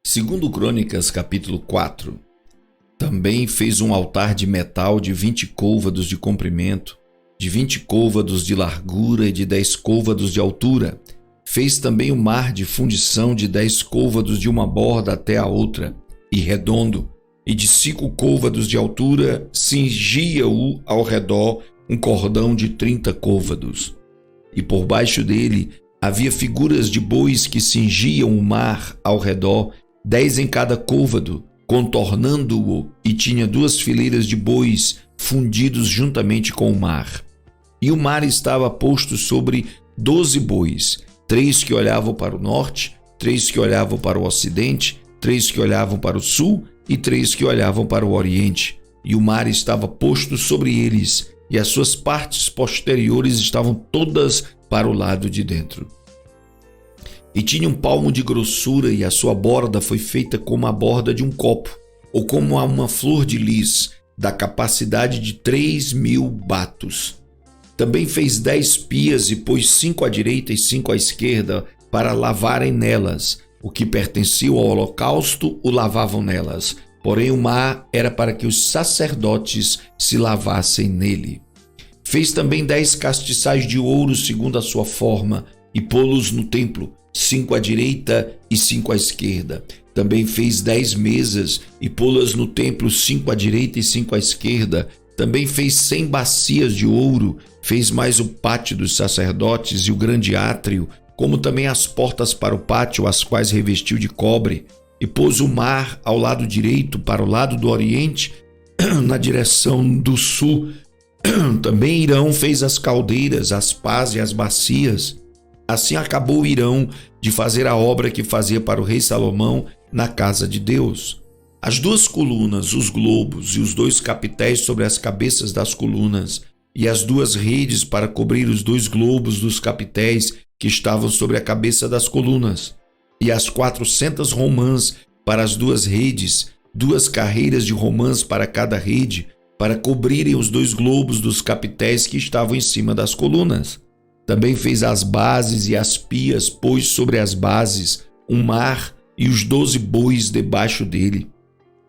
Segundo Crônicas, capítulo 4. Também fez um altar de metal de 20 côvados de comprimento, de 20 côvados de largura e de 10 côvados de altura. Fez também o mar de fundição de 10 côvados de uma borda até a outra, e redondo, e de 5 côvados de altura, cingia-o ao redor um cordão de 30 côvados. E por baixo dele havia figuras de bois que cingiam o mar ao redor, 10 em cada côvado, contornando-o, e tinha 2 fileiras de bois fundidos juntamente com o mar. E o mar estava posto sobre 12 bois, 3 que olhavam para o norte, 3 que olhavam para o ocidente, 3 que olhavam para o sul e 3 que olhavam para o oriente. E o mar estava posto sobre eles, e as suas partes posteriores estavam todas para o lado de dentro. E tinha 1 palmo de grossura, e a sua borda foi feita como a borda de um copo, ou como uma flor de lis, da capacidade de 3.000 batos. Também fez 10 pias e pôs 5 à direita e 5 à esquerda para lavarem nelas. O que pertencia ao holocausto o lavavam nelas, porém o mar era para que os sacerdotes se lavassem nele. Fez também 10 castiçais de ouro segundo a sua forma, e pô-los no templo, 5 à direita e 5 à esquerda. Também fez 10 mesas e pô-las no templo, 5 à direita e 5 à esquerda. Também fez 100 bacias de ouro. Fez mais o pátio dos sacerdotes e o grande átrio, como também as portas para o pátio, as quais revestiu de cobre. E pôs o mar ao lado direito, para o lado do oriente, na direção do sul. Também Hirão fez as caldeiras, as pás e as bacias. Assim acabou Hirão de fazer a obra que fazia para o rei Salomão na casa de Deus. As 2 colunas, os globos e os 2 capitéis sobre as cabeças das colunas, e as 2 redes para cobrir os 2 globos dos capitéis que estavam sobre a cabeça das colunas, e as 400 romãs para as 2 redes, 2 carreiras de romãs para cada rede, para cobrirem os 2 globos dos capitéis que estavam em cima das colunas. Também fez as bases e as pias, pôs sobre as bases um mar e os 12 bois debaixo dele.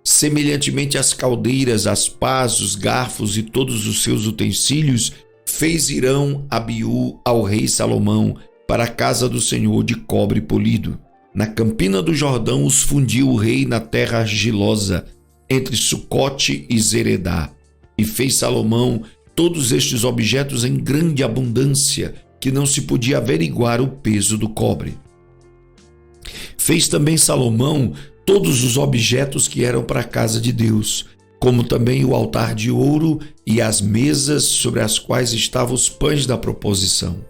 Semelhantemente às caldeiras, as pás, os garfos e todos os seus utensílios, fez Hirão Abiú ao rei Salomão para a casa do Senhor de cobre polido. Na campina do Jordão os fundiu o rei na terra argilosa, entre Sucote e Zeredá. E fez Salomão todos estes objetos em grande abundância, que não se podia averiguar o peso do cobre. Fez também Salomão todos os objetos que eram para a casa de Deus, como também o altar de ouro e as mesas sobre as quais estavam os pães da proposição,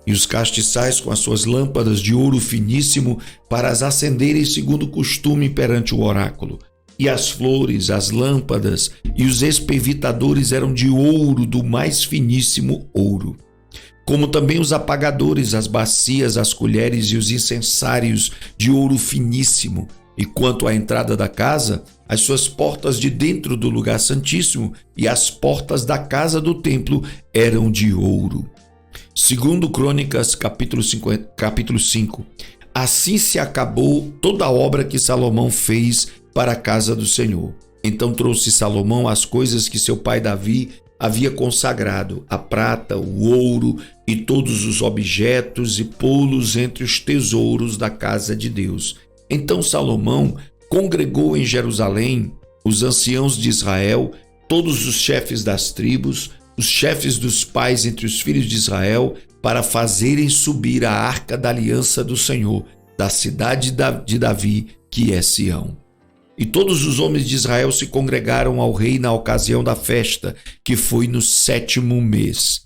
e os castiçais com as suas lâmpadas de ouro finíssimo para as acenderem segundo o costume perante o oráculo. E as flores, as lâmpadas e os espevitadores eram de ouro do mais finíssimo ouro. Como também os apagadores, as bacias, as colheres e os incensários de ouro finíssimo. E quanto à entrada da casa, as suas portas de dentro do lugar santíssimo e as portas da casa do templo eram de ouro. Segundo Crônicas, capítulo 5. Assim se acabou toda a obra que Salomão fez para a casa do Senhor. Então trouxe Salomão as coisas que seu pai Davi havia consagrado, a prata, o ouro e todos os objetos, e pô-los entre os tesouros da casa de Deus. Então Salomão congregou em Jerusalém os anciãos de Israel, todos os chefes das tribos, os chefes dos pais entre os filhos de Israel, para fazerem subir a arca da aliança do Senhor, da cidade de Davi, que é Sião. E todos os homens de Israel se congregaram ao rei na ocasião da festa, que foi no 7º mês.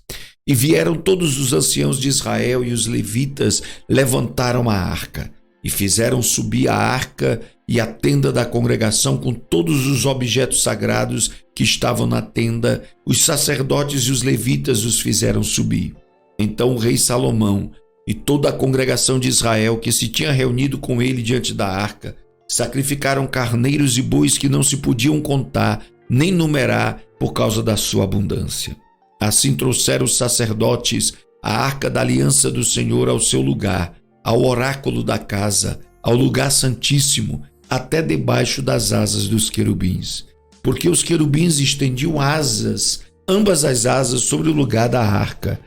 E vieram todos os anciãos de Israel, e os levitas levantaram a arca, e fizeram subir a arca e a tenda da congregação com todos os objetos sagrados que estavam na tenda. Os sacerdotes e os levitas os fizeram subir. Então o rei Salomão e toda a congregação de Israel que se tinha reunido com ele diante da arca, sacrificaram carneiros e bois que não se podiam contar nem numerar por causa da sua abundância. Assim trouxeram os sacerdotes a arca da aliança do Senhor ao seu lugar, ao oráculo da casa, ao lugar santíssimo, até debaixo das asas dos querubins, porque os querubins estendiam asas, ambas as asas, sobre o lugar da arca,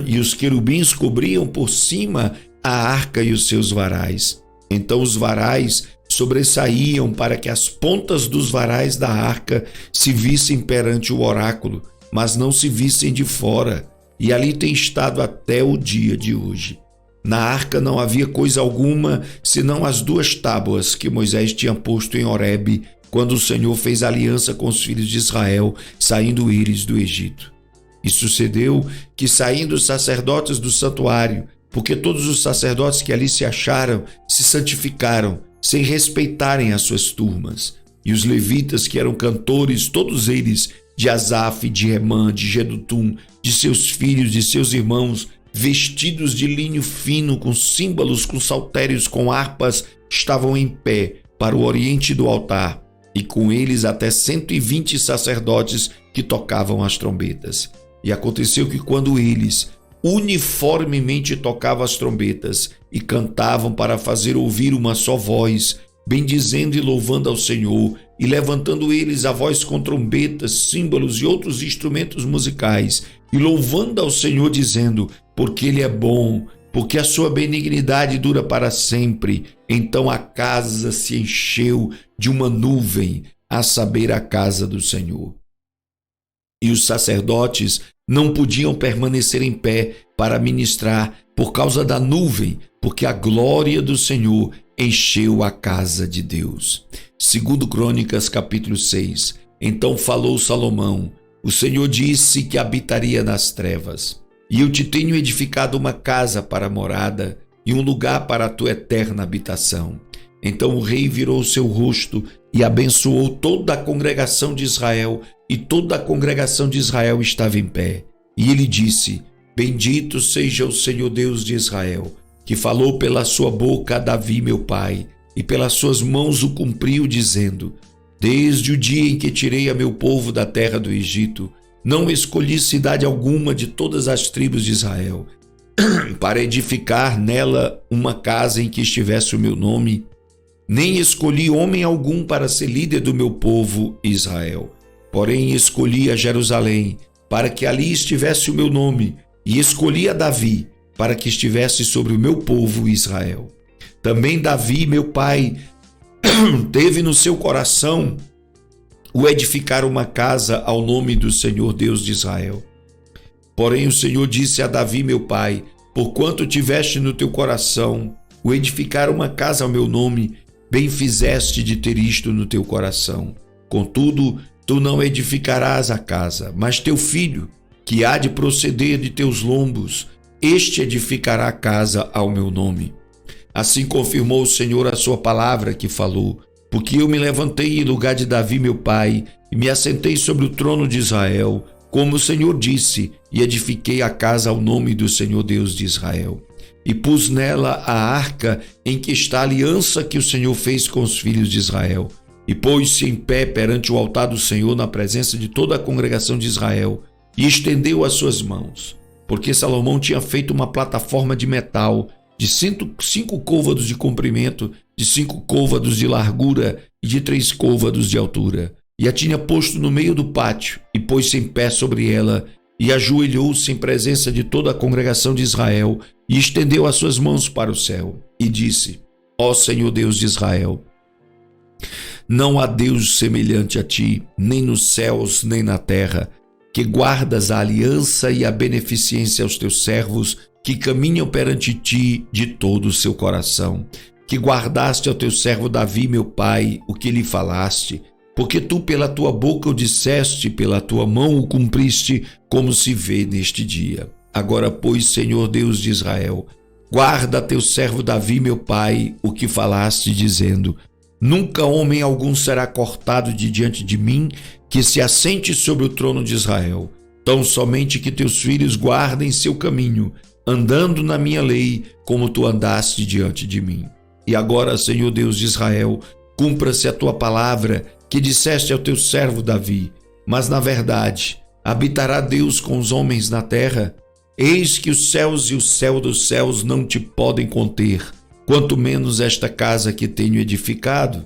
e os querubins cobriam por cima a arca e os seus varais. Então os varais sobressaíam para que as pontas dos varais da arca se vissem perante o oráculo, mas não se vissem de fora, e ali tem estado até o dia de hoje. Na arca não havia coisa alguma, senão as 2 tábuas que Moisés tinha posto em Horebe, quando o Senhor fez aliança com os filhos de Israel, saindo eles do Egito. E sucedeu que, saindo os sacerdotes do santuário, porque todos os sacerdotes que ali se acharam se santificaram, sem respeitarem as suas turmas. E os levitas, que eram cantores, todos eles, de Asaf, de Hemã, de Jedutum, de seus filhos, de seus irmãos, vestidos de linho fino, com símbolos, com saltérios, com harpas, estavam em pé para o oriente do altar, e com eles até 120 sacerdotes que tocavam as trombetas. E aconteceu que, quando eles uniformemente tocavam as trombetas e cantavam para fazer ouvir uma só voz, bendizendo e louvando ao Senhor, e levantando eles a voz com trombetas, símbolos e outros instrumentos musicais, e louvando ao Senhor, dizendo: porque Ele é bom, porque a sua benignidade dura para sempre. Então a casa se encheu de uma nuvem, a saber, a casa do Senhor. E os sacerdotes não podiam permanecer em pé para ministrar por causa da nuvem, porque a glória do Senhor encheu a casa de Deus. 2 Crônicas, capítulo 6. Então falou Salomão: o Senhor disse que habitaria nas trevas, e eu te tenho edificado uma casa para morada e um lugar para a tua eterna habitação. Então o rei virou o seu rosto e abençoou toda a congregação de Israel, e toda a congregação de Israel estava em pé. E ele disse: bendito seja o Senhor Deus de Israel, que falou pela sua boca a Davi meu pai, e pelas suas mãos o cumpriu, dizendo: desde o dia em que tirei a meu povo da terra do Egito, não escolhi cidade alguma de todas as tribos de Israel, para edificar nela uma casa em que estivesse o meu nome, nem escolhi homem algum para ser líder do meu povo Israel. Porém escolhi a Jerusalém, para que ali estivesse o meu nome, e escolhi a Davi, para que estivesse sobre o meu povo Israel. Também Davi, meu pai, teve no seu coração o edificar uma casa ao nome do Senhor Deus de Israel. Porém o Senhor disse a Davi, meu pai: porquanto tiveste no teu coração o edificar uma casa ao meu nome, bem fizeste de ter isto no teu coração. Contudo, tu não edificarás a casa, mas teu filho, que há de proceder de teus lombos, este edificará a casa ao meu nome. Assim confirmou o Senhor a sua palavra que falou, porque eu me levantei em lugar de Davi meu pai, e me assentei sobre o trono de Israel, como o Senhor disse, e edifiquei a casa ao nome do Senhor Deus de Israel. E pus nela a arca em que está a aliança que o Senhor fez com os filhos de Israel. E pôs-se em pé perante o altar do Senhor na presença de toda a congregação de Israel, e estendeu as suas mãos, porque Salomão tinha feito uma plataforma de metal de 5 côvados de comprimento, de 5 côvados de largura e de 3 côvados de altura, e a tinha posto no meio do pátio, e pôs-se em pé sobre ela, e ajoelhou-se em presença de toda a congregação de Israel, e estendeu as suas mãos para o céu, e disse: ó Senhor Deus de Israel, não há Deus semelhante a ti, nem nos céus, nem na terra, que guardas a aliança e a beneficência aos teus servos, que caminham perante ti de todo o seu coração, que guardaste ao teu servo Davi, meu pai, o que lhe falaste, porque tu pela tua boca o disseste, pela tua mão o cumpriste, como se vê neste dia. Agora, pois, Senhor Deus de Israel, guarda a teu servo Davi, meu pai, o que falaste, dizendo: nunca homem algum será cortado de diante de mim, que se assente sobre o trono de Israel. Tão somente que teus filhos guardem seu caminho, andando na minha lei, como tu andaste diante de mim. E agora, Senhor Deus de Israel, cumpra-se a tua palavra, que disseste ao teu servo Davi. Mas, na verdade, habitará Deus com os homens na terra? Eis que os céus e o céu dos céus não te podem conter, quanto menos esta casa que tenho edificado.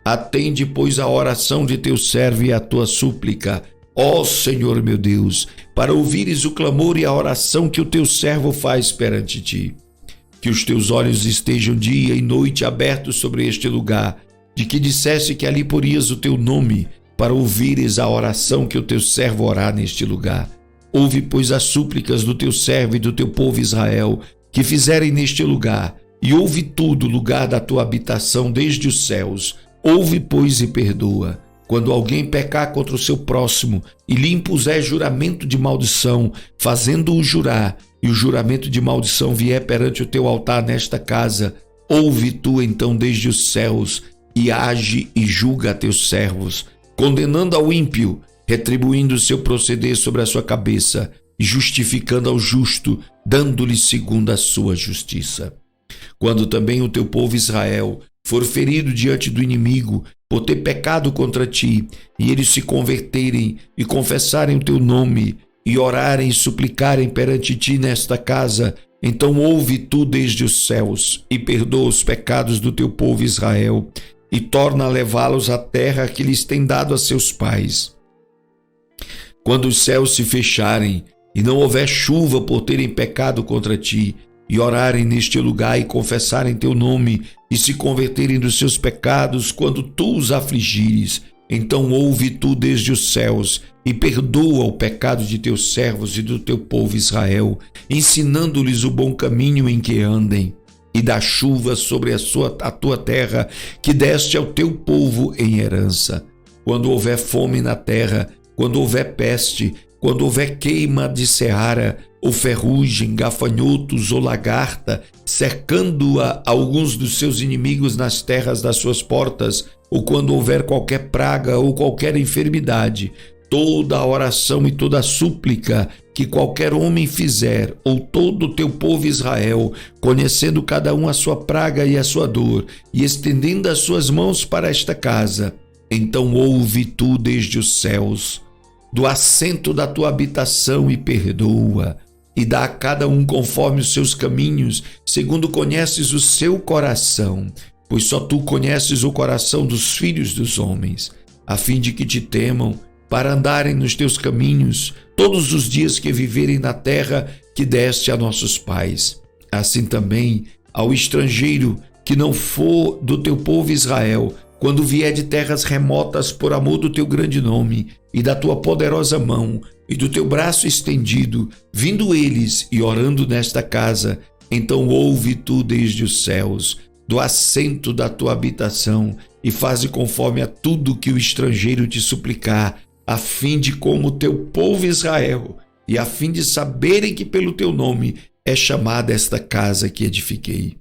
Atende, pois, a oração de teu servo e a tua súplica, ó Senhor meu Deus, para ouvires o clamor e a oração que o teu servo faz perante ti. Que os teus olhos estejam dia e noite abertos sobre este lugar, de que disseste que ali porias o teu nome, para ouvires a oração que o teu servo orar neste lugar. Ouve, pois, as súplicas do teu servo e do teu povo Israel, que fizerem neste lugar, e ouve tudo o lugar da tua habitação desde os céus. Ouve, pois, e perdoa. Quando alguém pecar contra o seu próximo e lhe impuser juramento de maldição, fazendo-o jurar, e o juramento de maldição vier perante o teu altar nesta casa, ouve tu então desde os céus, e age e julga a teus servos, condenando ao ímpio, retribuindo o seu proceder sobre a sua cabeça, e justificando ao justo, dando-lhe segundo a sua justiça. Quando também o teu povo Israel for ferido diante do inimigo, por ter pecado contra ti, e eles se converterem e confessarem o teu nome, e orarem e suplicarem perante ti nesta casa, então ouve tu desde os céus, e perdoa os pecados do teu povo Israel, e torna a levá-los à terra que lhes tem dado a seus pais. Quando os céus se fecharem, e não houver chuva por terem pecado contra ti, e orarem neste lugar e confessarem teu nome, e se converterem dos seus pecados quando tu os afligires, então ouve tu desde os céus e perdoa o pecado de teus servos e do teu povo Israel, ensinando-lhes o bom caminho em que andem, e dá chuva sobre a tua terra que deste ao teu povo em herança. Quando houver fome na terra, quando houver peste, quando houver queima de seara, ou ferrugem, gafanhotos ou lagarta, cercando-a alguns dos seus inimigos nas terras das suas portas, ou quando houver qualquer praga ou qualquer enfermidade, toda a oração e toda a súplica que qualquer homem fizer, ou todo o teu povo Israel, conhecendo cada um a sua praga e a sua dor, e estendendo as suas mãos para esta casa, então ouve tu desde os céus, do assento da tua habitação, e perdoa, e dá a cada um conforme os seus caminhos, segundo conheces o seu coração, pois só tu conheces o coração dos filhos dos homens, a fim de que te temam, para andarem nos teus caminhos todos os dias que viverem na terra que deste a nossos pais. Assim também ao estrangeiro que não for do teu povo Israel, quando vier de terras remotas por amor do teu grande nome e da tua poderosa mão e do teu braço estendido, vindo eles e orando nesta casa, então ouve tu desde os céus, do assento da tua habitação, e faze conforme a tudo que o estrangeiro te suplicar, a fim de como o teu povo Israel, e a fim de saberem que pelo teu nome é chamada esta casa que edifiquei.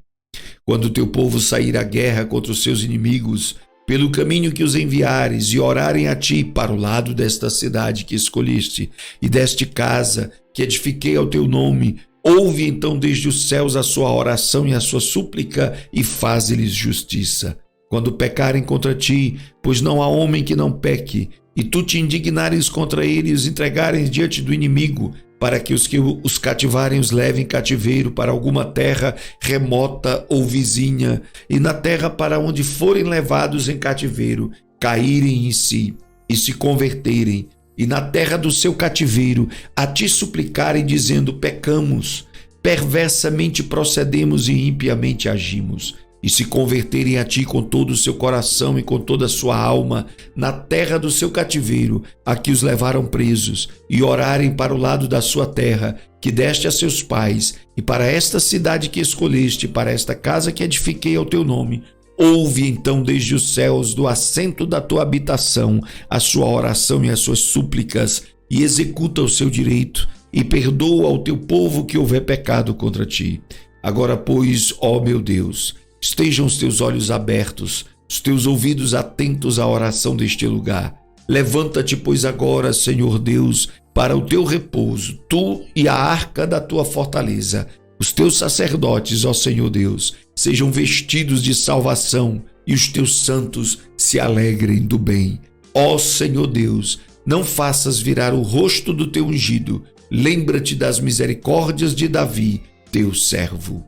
Quando o teu povo sair à guerra contra os seus inimigos, pelo caminho que os enviares, e orarem a ti para o lado desta cidade que escolheste, e deste casa que edifiquei ao teu nome, ouve então desde os céus a sua oração e a sua súplica, e faze-lhes justiça. Quando pecarem contra ti, pois não há homem que não peque, e tu te indignares contra eles e os entregares diante do inimigo, para que os cativarem os levem cativeiro para alguma terra remota ou vizinha, e na terra para onde forem levados em cativeiro, caírem em si e se converterem, e na terra do seu cativeiro a ti suplicarem, dizendo: pecamos, perversamente procedemos e impiamente agimos, e se converterem a ti com todo o seu coração e com toda a sua alma, na terra do seu cativeiro, a que os levaram presos, e orarem para o lado da sua terra, que deste a seus pais, e para esta cidade que escolheste, para esta casa que edifiquei ao teu nome, ouve então desde os céus, do assento da tua habitação, a sua oração e as suas súplicas, e executa o seu direito, e perdoa ao teu povo que houver pecado contra ti. Agora, pois, ó meu Deus, estejam os teus olhos abertos, os teus ouvidos atentos à oração deste lugar. Levanta-te, pois, agora, Senhor Deus, para o teu repouso, tu e a arca da tua fortaleza. Os teus sacerdotes, ó Senhor Deus, sejam vestidos de salvação, e os teus santos se alegrem do bem. Ó Senhor Deus, não faças virar o rosto do teu ungido. Lembra-te das misericórdias de Davi, teu servo.